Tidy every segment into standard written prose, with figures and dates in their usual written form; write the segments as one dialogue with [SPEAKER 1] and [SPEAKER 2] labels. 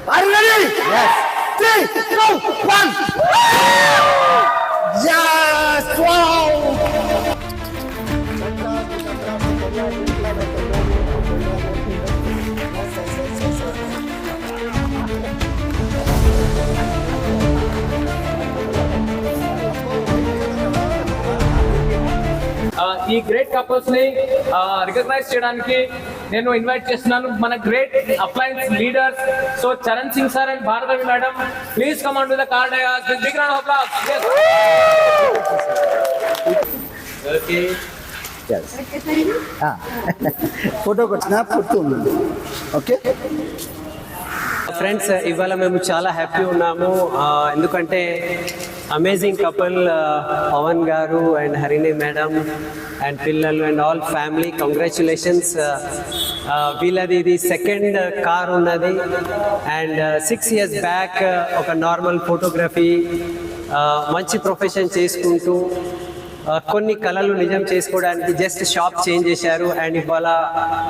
[SPEAKER 1] Are you ready? Yes. 3, 2, 1. Yes! Wow!
[SPEAKER 2] ఈ great couples ని recognise చేయడానికి నేను ఇన్వైట్ చేస్తున్నాను మన great appliance leaders. So Charan Singh sir and Bhargavi madam, please come on to the car dais with big round of applause. Okay
[SPEAKER 1] photo snap కొడుతుంది. Okay
[SPEAKER 3] friends, ఇవాళ మేము చాలా హ్యాపీ ఉన్నాము. ఎందుకంటే అమేజింగ్ కపుల్ పవన్ గారు అండ్ హరిణి మేడం అండ్ పిల్లలు అండ్ ఆల్ ఫ్యామిలీ, కంగ్రాచులేషన్స్. వీళ్ళది ఇది సెకండ్ కార్ ఉన్నది. అండ్ 6 years బ్యాక్ ఒక నార్మల్ ఫోటోగ్రఫీ మంచి ప్రొఫెషన్ చేసుకుంటూ కొన్ని కళలు నిజం చేసుకోవడానికి జస్ట్ షాప్ చేంజ్ చేశారు. అండ్ ఇవాళ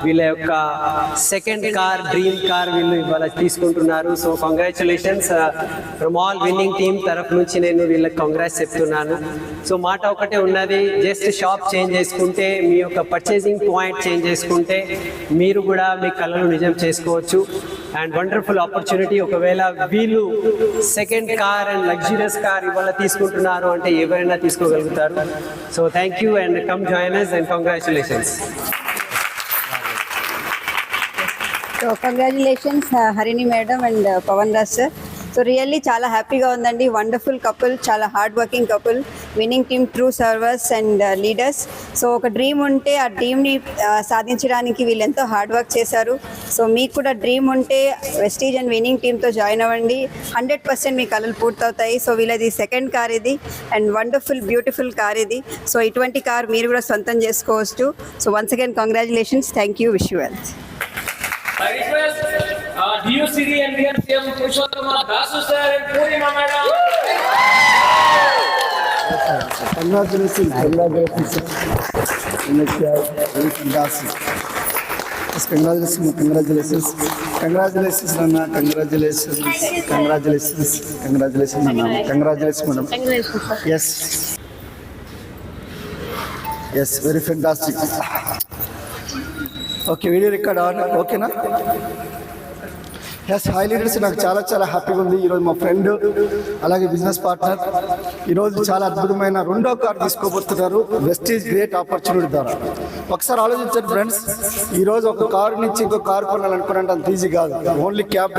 [SPEAKER 3] వీళ్ళ యొక్క సెకండ్ కార్, డ్రీమ్ కార్ వీళ్ళు ఇవాళ తీసుకుంటున్నారు. So congratulations from all winning team తరఫు నుంచి నేను వీళ్ళకి కంగ్రాట్స్ చెప్తున్నాను. సో మాట ఒకటే ఉన్నది, జస్ట్ షాప్ చేంజ్ చేసుకుంటే, మీ యొక్క పర్చేసింగ్ పాయింట్ చేంజ్ చేసుకుంటే మీరు కూడా మీ కళలు నిజం చేసుకోవచ్చు. And wonderful opportunity. ఒకవేళ వీళ్ళు second car and luxurious car ఇవాళ తీసుకుంటున్నారు అంటే ఎవరైనా తీసుకోగలుగుతారు. So thank you and come join us and congratulations.
[SPEAKER 4] So congratulations Harini madam and Pavan Raj sir. So really చాలా హ్యాపీగా ఉందండి. వండర్ఫుల్ కపుల్, చాలా hard working couple, winning team, true servers and leaders. So ఒక డ్రీమ్ ఉంటే ఆ డ్రీమ్ని సాధించడానికి వీళ్ళు ఎంతో హార్డ్ వర్క్ చేశారు. సో మీకు కూడా డ్రీమ్ ఉంటే వెస్టీజ్ అండ్ విన్నింగ్ టీమ్తో జాయిన్ అవ్వండి. 100% మీ కళలు పూర్తవుతాయి. సో వీళ్ళది సెకండ్ కార్ ఇది అండ్ వండర్ఫుల్ బ్యూటిఫుల్ కార్ ఇది. సో ఇటువంటి కార్ మీరు కూడా సొంతం చేసుకోవచ్చు. So once again congratulations. Thank you. Wish you well.
[SPEAKER 2] I request DUCD and DMCM Purushottam Dasu sir and Purnima madam.
[SPEAKER 1] Congratulations. Congratulations, Nana. Congratulations, Nana. Congratulations, madam. Yes, very fantastic. Okay, video record ఓకేనా? Yes, high leaders, నాకు చాలా చాలా హ్యాపీగా ఉంది. ఈరోజు మా friend అలాగే business partner ఈరోజు చాలా అద్భుతమైన 2వ కార్ తీసుకోబోతున్నారు వెస్టీజ్ గ్రేట్ ఆపర్చునిటీ ద్వారా. ఒకసారి ఆలోచించండి ఫ్రెండ్స్, ఈరోజు ఒక కారు నుంచి ఇంకో కారు కొనాలనుకున్నంత అంత ఈజీ కాదు. Only cab